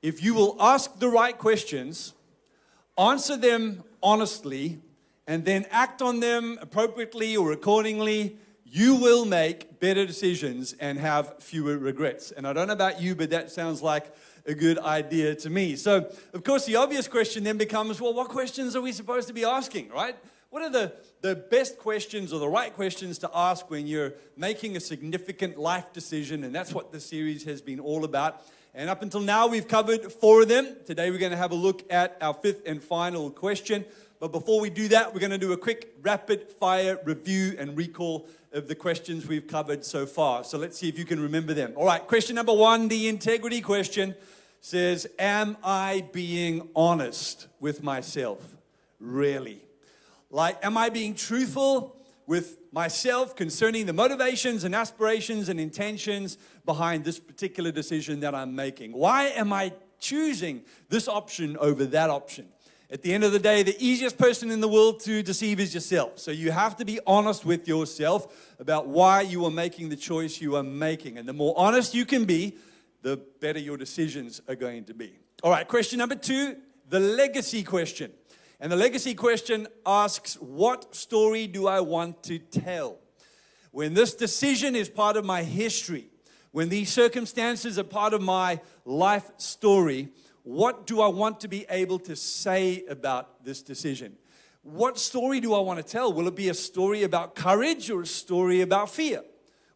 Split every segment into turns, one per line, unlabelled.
if you will ask the right questions, answer them honestly, and then act on them appropriately or accordingly, you will make better decisions and have fewer regrets. And I don't know about you, but that sounds like a good idea to me. So, of course, the obvious question then becomes, well, what questions are we supposed to be asking, right? What are the best questions or the right questions to ask when you're making a significant life decision? And that's what the series has been all about. And up until now, we've covered 4 of them. Today, we're going to have a look at our 5th and final question. But before we do that, we're going to do a quick rapid-fire review and recall of the questions we've covered so far. So let's see if you can remember them. All right, question number 1, the integrity question, says, am I being honest with myself? Really? Like, am I being truthful with myself concerning the motivations and aspirations and intentions behind this particular decision that I'm making? Why am I choosing this option over that option? At the end of the day, the easiest person in the world to deceive is yourself. So you have to be honest with yourself about why you are making the choice you are making. And the more honest you can be, the better your decisions are going to be. All right, question number 2, the legacy question. And the legacy question asks, what story do I want to tell? When this decision is part of my history, when these circumstances are part of my life story, what do I want to be able to say about this decision? What story do I want to tell? Will it be a story about courage or a story about fear?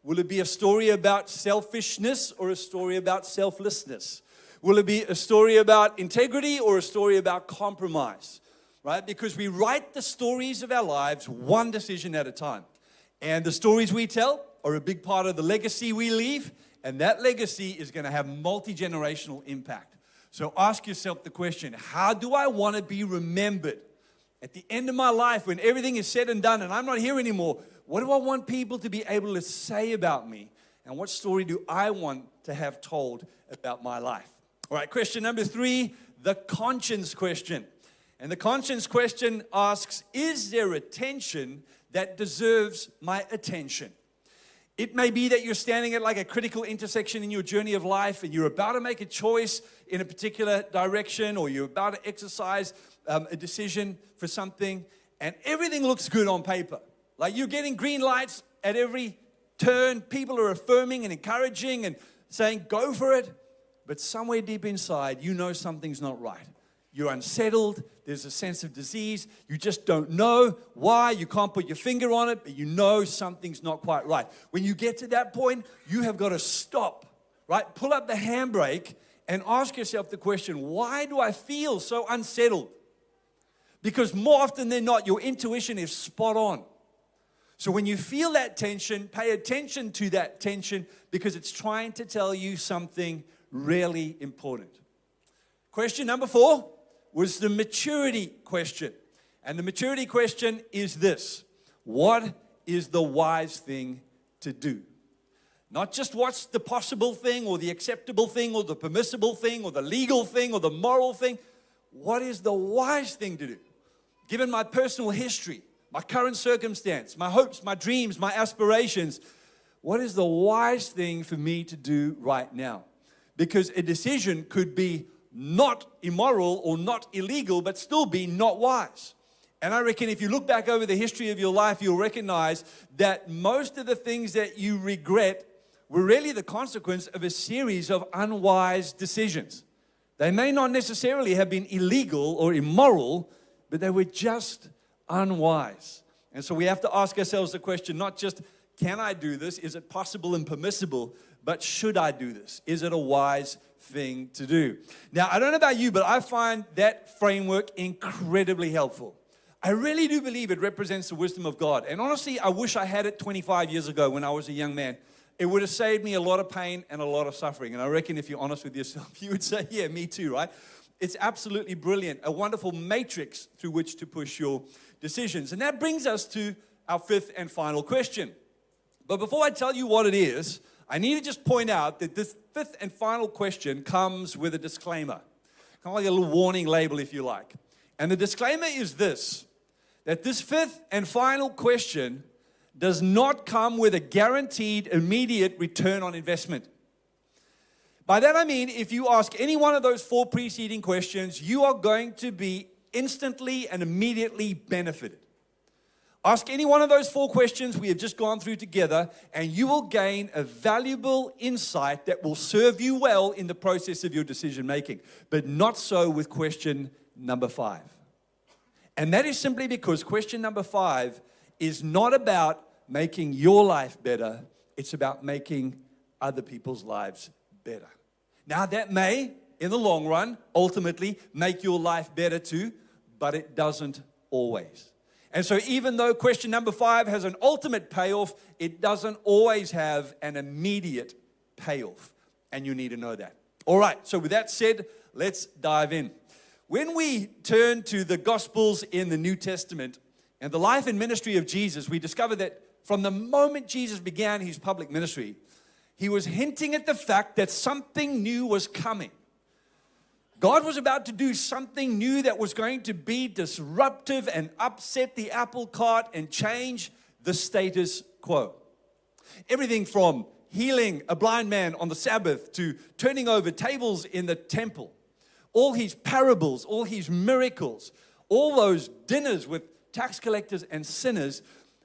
Will it be a story about selfishness or a story about selflessness? Will it be a story about integrity or a story about compromise? Right? Because we write the stories of our lives one decision at a time. And the stories we tell are a big part of the legacy we leave, and that legacy is going to have multi-generational impact. So ask yourself the question, how do I want to be remembered? At the end of my life, when everything is said and done and I'm not here anymore, what do I want people to be able to say about me? And what story do I want to have told about my life? All right, question number 3, the conscience question. And the conscience question asks, is there a tension that deserves my attention? It may be that you're standing at like a critical intersection in your journey of life and you're about to make a choice in a particular direction, or you're about to exercise a decision for something, and everything looks good on paper. Like you're getting green lights at every turn. People are affirming and encouraging and saying, go for it. But somewhere deep inside, you know something's not right. You're unsettled. There's a sense of disease. You just don't know why. You can't put your finger on it, but you know something's not quite right. When you get to that point, you have got to stop, right? Pull up the handbrake and ask yourself the question, why do I feel so unsettled? Because more often than not, your intuition is spot on. So when you feel that tension, pay attention to that tension because it's trying to tell you something really important. Question number 4 was the maturity question. And the maturity question is this: what is the wise thing to do? Not just what's the possible thing or the acceptable thing or the permissible thing or the legal thing or the moral thing. What is the wise thing to do? Given my personal history, my current circumstance, my hopes, my dreams, my aspirations, what is the wise thing for me to do right now? Because a decision could be not immoral or not illegal, but still be not wise. And I reckon if you look back over the history of your life, you'll recognize that most of the things that you regret were really the consequence of a series of unwise decisions. They may not necessarily have been illegal or immoral, but they were just unwise. And so we have to ask ourselves the question, not just, can I do this? Is it possible and permissible? But should I do this? Is it a wise thing to do? Now, I don't know about you, but I find that framework incredibly helpful. I really do believe it represents the wisdom of God. And honestly, I wish I had it 25 years ago when I was a young man. It would have saved me a lot of pain and a lot of suffering. And I reckon if you're honest with yourself, you would say, yeah, me too, right? It's absolutely brilliant. A wonderful matrix through which to push your decisions. And that brings us to our 5th and final question. But before I tell you what it is, I need to just point out that this 5th and final question comes with a disclaimer. Kind of like a little warning label, if you like. And the disclaimer is this, that this 5th and final question does not come with a guaranteed immediate return on investment. By that I mean, if you ask any one of those 4 preceding questions, you are going to be instantly and immediately benefited. Ask any one of those 4 questions we have just gone through together, and you will gain a valuable insight that will serve you well in the process of your decision making. But not so with question number 5. And that is simply because question number 5 is not about making your life better. It's about making other people's lives better. Now, that may, in the long run, ultimately make your life better too, but it doesn't always. And so even though question number 5 has an ultimate payoff, it doesn't always have an immediate payoff. And you need to know that. All right, so with that said, let's dive in. When we turn to the Gospels in the New Testament and the life and ministry of Jesus, we discover that from the moment Jesus began his public ministry, he was hinting at the fact that something new was coming. God was about to do something new that was going to be disruptive and upset the apple cart and change the status quo. Everything from healing a blind man on the Sabbath to turning over tables in the temple. All his parables, all his miracles, all those dinners with tax collectors and sinners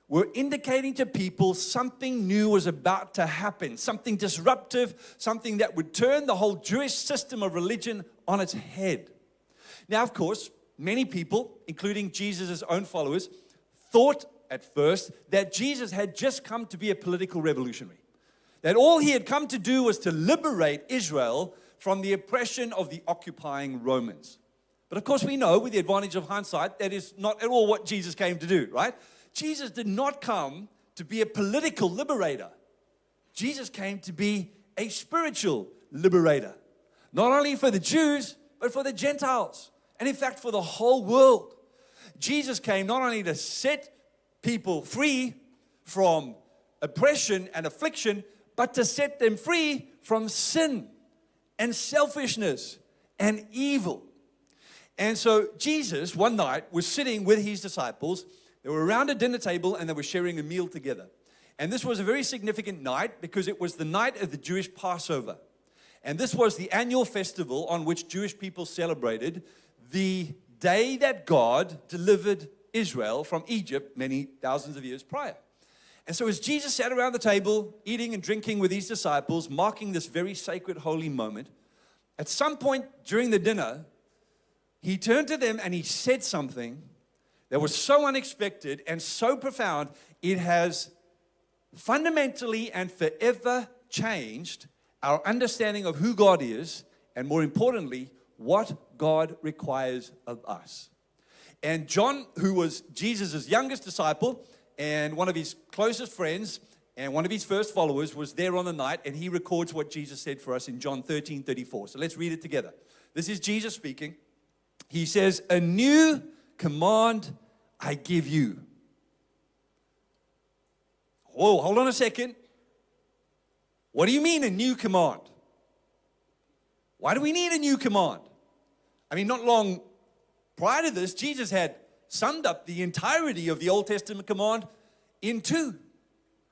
were indicating to people something new was about to happen, something disruptive, something that would turn the whole Jewish system of religion on its head. Now, of course, many people, including Jesus' own followers, thought at first that Jesus had just come to be a political revolutionary, that all he had come to do was to liberate Israel from the oppression of the occupying Romans. But of course, we know, with the advantage of hindsight, that is not at all what Jesus came to do, right? Jesus did not come to be a political liberator. Jesus came to be a spiritual liberator. Not only for the Jews, but for the Gentiles. And in fact, for the whole world. Jesus came not only to set people free from oppression and affliction, but to set them free from sin and selfishness and evil. And so Jesus, one night, was sitting with his disciples. They were around a dinner table and they were sharing a meal together. And this was a very significant night because it was the night of the Jewish Passover. And this was the annual festival on which Jewish people celebrated the day that God delivered Israel from Egypt many thousands of years prior. And so as Jesus sat around the table, eating and drinking with his disciples, marking this very sacred, holy moment, at some point during the dinner, he turned to them and he said something that was so unexpected and so profound, it has fundamentally and forever changed our understanding of who God is, and more importantly, what God requires of us. And John, who was Jesus' youngest disciple and one of his closest friends and one of his first followers, was there on the night, and he records what Jesus said for us in John 13:34. So let's read it together. This is Jesus speaking. He says, "A new command I give you." Whoa, hold on a second. What do you mean a new command? Why do we need a new command? I mean, not long prior to this, Jesus had summed up the entirety of the Old Testament command in 2.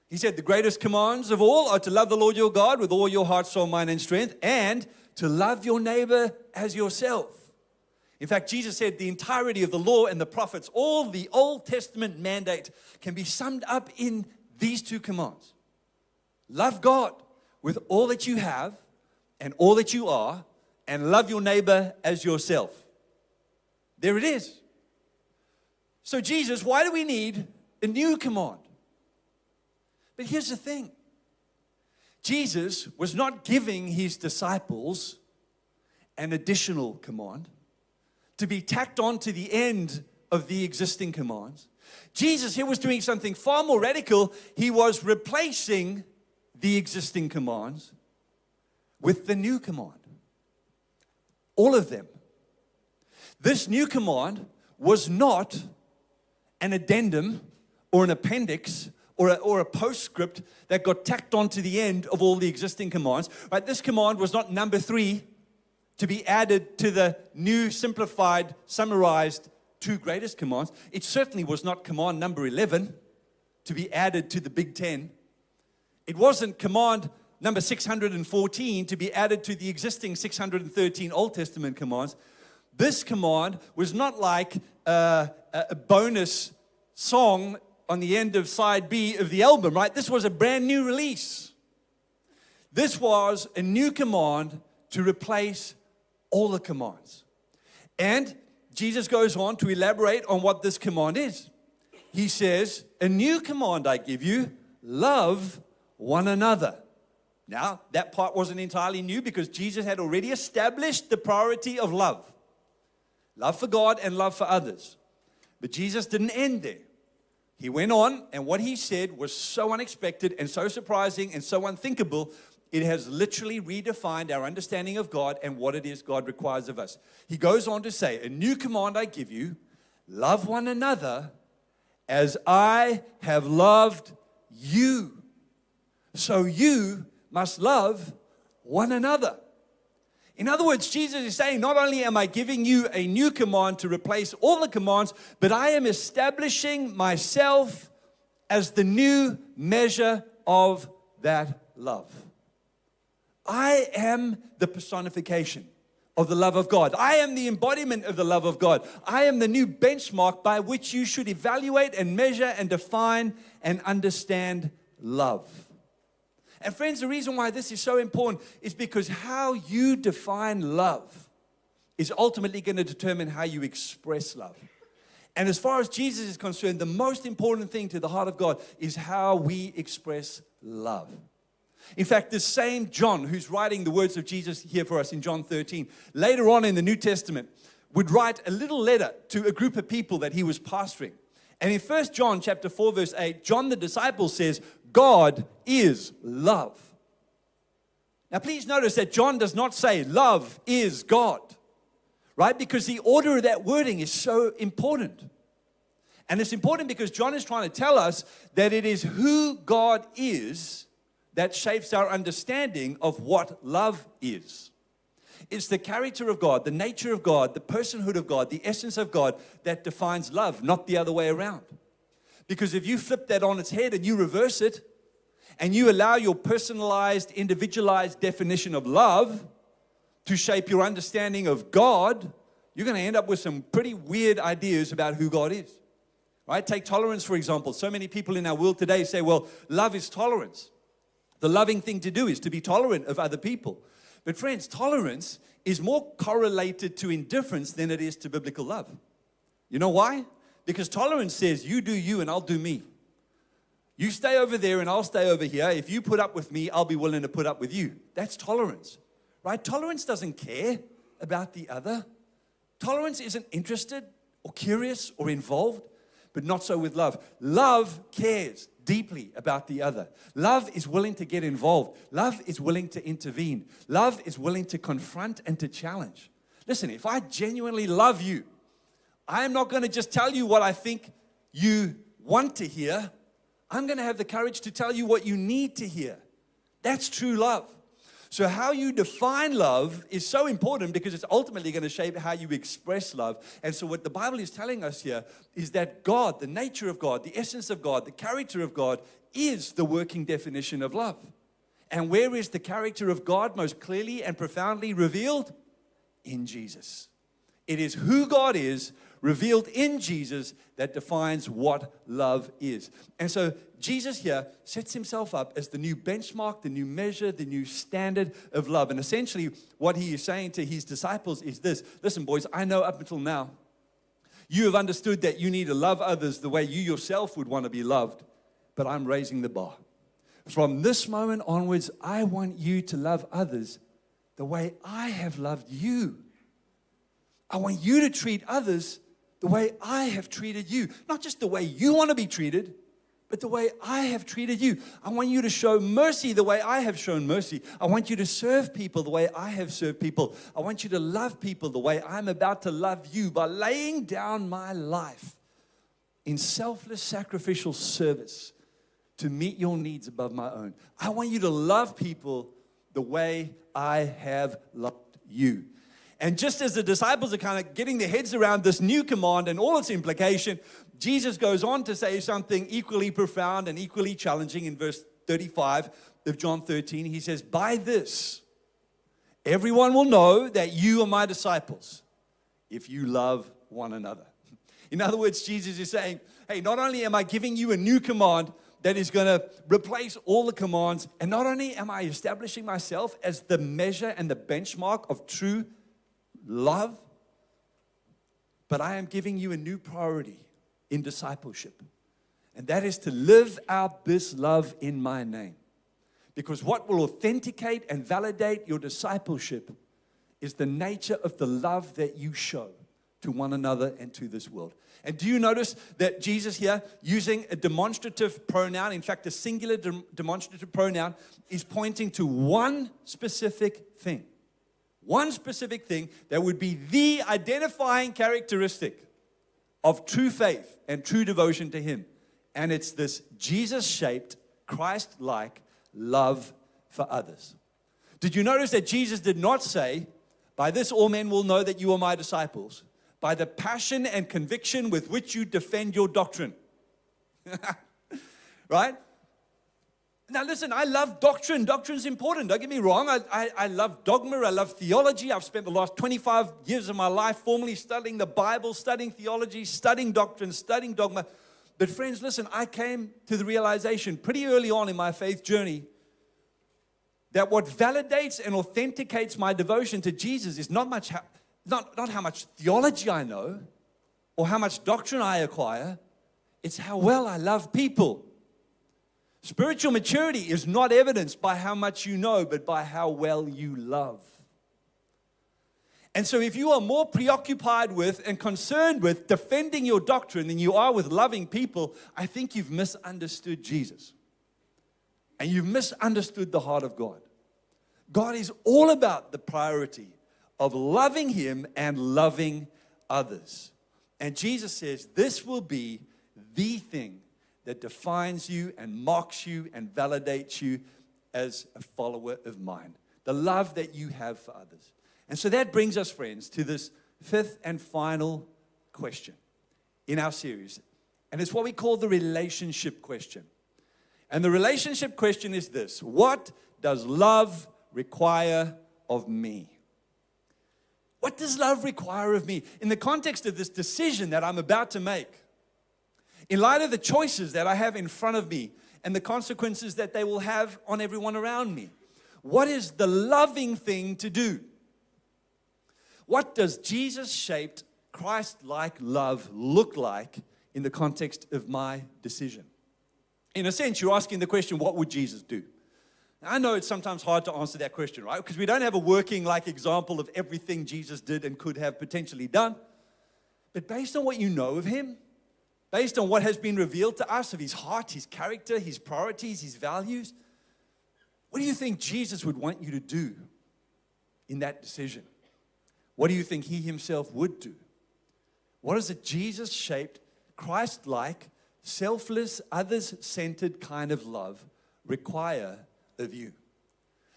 He said the greatest commands of all are to love the Lord your God with all your heart, soul, mind, and strength, and to love your neighbor as yourself. In fact, Jesus said the entirety of the law and the prophets, all the Old Testament mandate, can be summed up in these 2 commands. Love God with all that you have and all that you are, and love your neighbor as yourself. There it is. So Jesus, why do we need a new command? But here's the thing. Jesus was not giving his disciples an additional command to be tacked on to the end of the existing commands. Jesus here was doing something far more radical. He was replacing the existing commands with the new command. All of them. This new command was not an addendum or an appendix or a postscript that got tacked on to the end of all the existing commands. Right? This command was not number 3 to be added to the new, simplified, summarized 2 greatest commands. It certainly was not command number 11 to be added to the Big Ten. It wasn't command number 614 to be added to the existing 613 Old Testament commands. This command was not like a bonus song on the end of side B of the album, right? This was a brand new release. This was a new command to replace all the commands. And Jesus goes on to elaborate on what this command is. He says, a new command I give you, love one another. Now, that part wasn't entirely new because Jesus had already established the priority of love. Love for God and love for others. But Jesus didn't end there. He went on, and what he said was so unexpected and so surprising and so unthinkable, it has literally redefined our understanding of God and what it is God requires of us. He goes on to say, a new command I give you, love one another as I have loved you. So you must love one another. In other words, Jesus is saying, not only am I giving you a new command to replace all the commands, but I am establishing myself as the new measure of that love. I am the personification of the love of God. I am the embodiment of the love of God. I am the new benchmark by which you should evaluate and measure and define and understand love. And friends, the reason why this is so important is because how you define love is ultimately going to determine how you express love. And as far as Jesus is concerned, the most important thing to the heart of God is how we express love. In fact, the same John, who's writing the words of Jesus here for us in John 13, later on in the New Testament, would write a little letter to a group of people that he was pastoring. And in 1 John chapter 4, verse 8, John the disciple says, God is love. Now, please notice that John does not say love is God, right? Because the order of that wording is so important. And it's important because John is trying to tell us that it is who God is that shapes our understanding of what love is. It's the character of God, the nature of God, the personhood of God, the essence of God that defines love, not the other way around. Because if you flip that on its head and you reverse it, and you allow your personalized, individualized definition of love to shape your understanding of God, you're going to end up with some pretty weird ideas about who God is. Right? Take tolerance, for example. So many people in our world today say, well, love is tolerance. The loving thing to do is to be tolerant of other people. But friends, tolerance is more correlated to indifference than it is to biblical love. You know why? Because tolerance says, you do you and I'll do me. You stay over there and I'll stay over here. If you put up with me, I'll be willing to put up with you. That's tolerance, right? Tolerance doesn't care about the other. Tolerance isn't interested or curious or involved, but not so with love. Love cares deeply about the other. Love is willing to get involved. Love is willing to intervene. Love is willing to confront and to challenge. Listen, if I genuinely love you, I am not going to just tell you what I think you want to hear. I'm going to have the courage to tell you what you need to hear. That's true love. So how you define love is so important because it's ultimately going to shape how you express love. And so what the Bible is telling us here is that God, the nature of God, the essence of God, the character of God is the working definition of love. And where is the character of God most clearly and profoundly revealed? In Jesus. It is who God is revealed in Jesus that defines what love is. And so Jesus here sets himself up as the new benchmark, the new measure, the new standard of love. And essentially what he is saying to his disciples is this: listen, boys, I know up until now you have understood that you need to love others the way you yourself would want to be loved, but I'm raising the bar. From this moment onwards, I want you to love others the way I have loved you. I want you to treat others the way I have treated you. Not just the way you want to be treated, but the way I have treated you. I want you to show mercy the way I have shown mercy. I want you to serve people the way I have served people. I want you to love people the way I'm about to love you by laying down my life in selfless sacrificial service to meet your needs above my own. I want you to love people the way I have loved you. And just as the disciples are kind of getting their heads around this new command and all its implication, Jesus goes on to say something equally profound and equally challenging in verse 35. of John 13, he says, by this, everyone will know that you are my disciples if you love one another. In other words, Jesus is saying, hey, not only am I giving you a new command that is going to replace all the commands, and not only am I establishing myself as the measure and the benchmark of true love, but I am giving you a new priority in discipleship. And that is to live out this love in my name. Because what will authenticate and validate your discipleship is the nature of the love that you show to one another and to this world. And do you notice that Jesus here, using a demonstrative pronoun, in fact, a singular demonstrative pronoun, is pointing to one specific thing. One specific thing that would be the identifying characteristic of true faith and true devotion to Him. And it's this Jesus-shaped, Christ-like love for others. Did you notice that Jesus did not say, by this all men will know that you are my disciples, by the passion and conviction with which you defend your doctrine? Right? Now listen, I love doctrine. Doctrine's important. Don't get me wrong. I love dogma. I love theology. I've spent the last 25 years of my life formally studying the Bible, studying theology, studying doctrine, studying dogma. But friends, listen, I came to the realization pretty early on in my faith journey that what validates and authenticates my devotion to Jesus is not how much theology I know or how much doctrine I acquire. It's how well I love people. Spiritual maturity is not evidenced by how much you know, but by how well you love. And so if you are more preoccupied with and concerned with defending your doctrine than you are with loving people, I think you've misunderstood Jesus. And you've misunderstood the heart of God. God is all about the priority of loving Him and loving others. And Jesus says this will be the thing that defines you and marks you and validates you as a follower of mine. The love that you have for others. And so that brings us, friends, to this fifth and final question in our series. And it's what we call the relationship question. And the relationship question is this: what does love require of me? What does love require of me? In the context of this decision that I'm about to make, in light of the choices that I have in front of me and the consequences that they will have on everyone around me, what is the loving thing to do? What does Jesus-shaped, Christ-like love look like in the context of my decision? In a sense, you're asking the question, what would Jesus do? Now, I know it's sometimes hard to answer that question, right? Because we don't have a working example of everything Jesus did and could have potentially done. But based on what you know of Him, based on what has been revealed to us of His heart, His character, His priorities, His values, what do you think Jesus would want you to do in that decision? What do you think He Himself would do? What does a Jesus-shaped, Christ-like, selfless, others-centered kind of love require of you?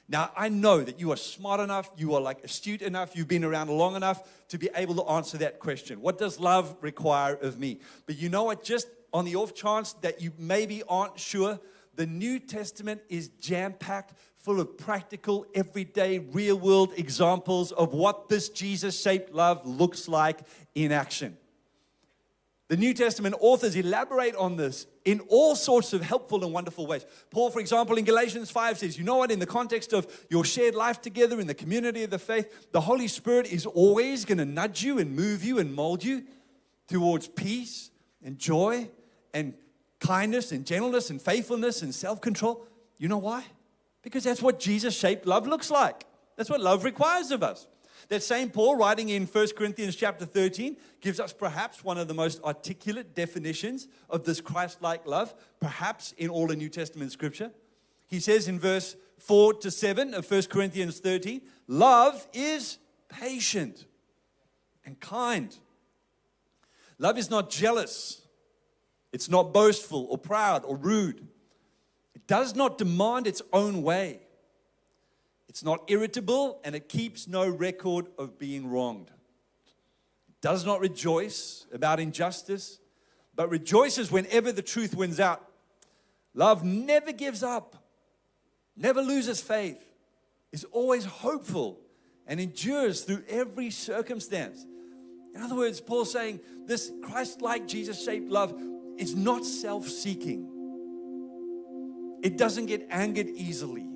Now, I know that you are smart enough, you are astute enough, you've been around long enough to be able to answer that question. What does love require of me? But you know what, just on the off chance that you maybe aren't sure, the New Testament is jam-packed full of practical, everyday, real-world examples of what this Jesus-shaped love looks like in action. The New Testament authors elaborate on this in all sorts of helpful and wonderful ways. Paul, for example, in Galatians 5 says, you know what, in the context of your shared life together, in the community of the faith, the Holy Spirit is always going to nudge you and move you and mold you towards peace and joy and kindness and gentleness and faithfulness and self-control. You know why? Because that's what Jesus-shaped love looks like. That's what love requires of us. That same Paul, writing in 1 Corinthians chapter 13, gives us perhaps one of the most articulate definitions of this Christ-like love, perhaps in all the New Testament scripture. He says in verse 4 to 7 of 1 Corinthians 13, love is patient and kind. Love is not jealous. It's not boastful or proud or rude. It does not demand its own way. It's not irritable, and it keeps no record of being wronged. It does not rejoice about injustice, but rejoices whenever the truth wins out. Love never gives up. never loses faith, is always hopeful, and endures through every circumstance. In other words, Paul's saying this Christ-like, Jesus-shaped love is not self-seeking. It doesn't get angered easily.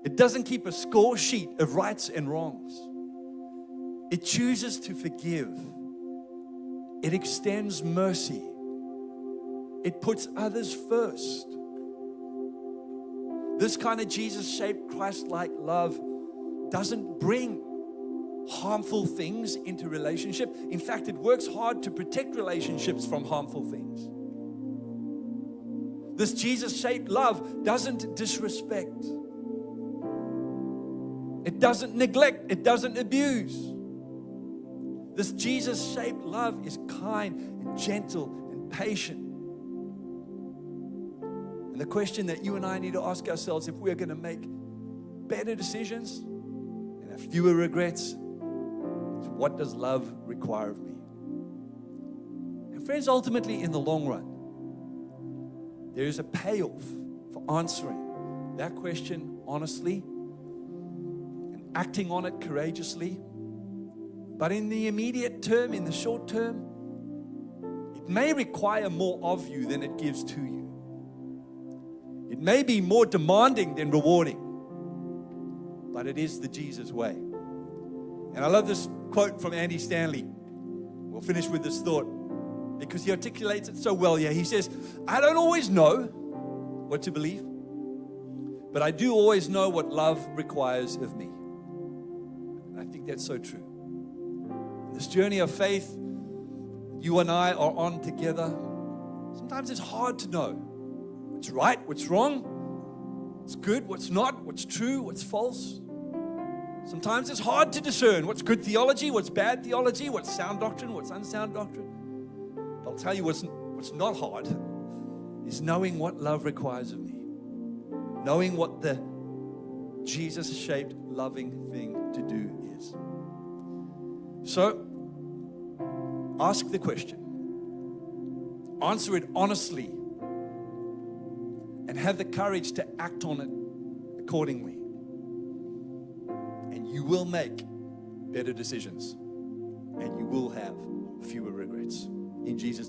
It doesn't keep a score sheet of rights and wrongs. It chooses to forgive. It extends mercy. It puts others first. This kind of Jesus-shaped, Christ-like love doesn't bring harmful things into relationship. In fact, it works hard to protect relationships from harmful things. This Jesus-shaped love doesn't disrespect. It doesn't neglect. It doesn't abuse. This Jesus-shaped love is kind and gentle and patient. And the question that you and I need to ask ourselves if we're going to make better decisions and have fewer regrets is, what does love require of me? And friends, ultimately in the long run, there is a payoff for answering that question honestly and acting on it courageously. But in the immediate term, in the short term, it may require more of you than it gives to you. It may be more demanding than rewarding, but it is the Jesus way. And I love this quote from Andy Stanley. We'll finish with this thought because he articulates it so well here. He says, I don't always know what to believe, but I do always know what love requires of me. And I think that's so true. This journey of faith you and I are on together, sometimes it's hard to know what's right, what's wrong, what's good, what's not, what's true, what's false. Sometimes it's hard to discern what's good theology, what's bad theology, what's sound doctrine, what's unsound doctrine. I'll tell you what's not hard is knowing what love requires of me. Knowing what the Jesus-shaped loving thing to do is. So, ask the question. Answer it honestly. And have the courage to act on it accordingly. And you will make better decisions. And you will have fewer regrets. In Jesus' name.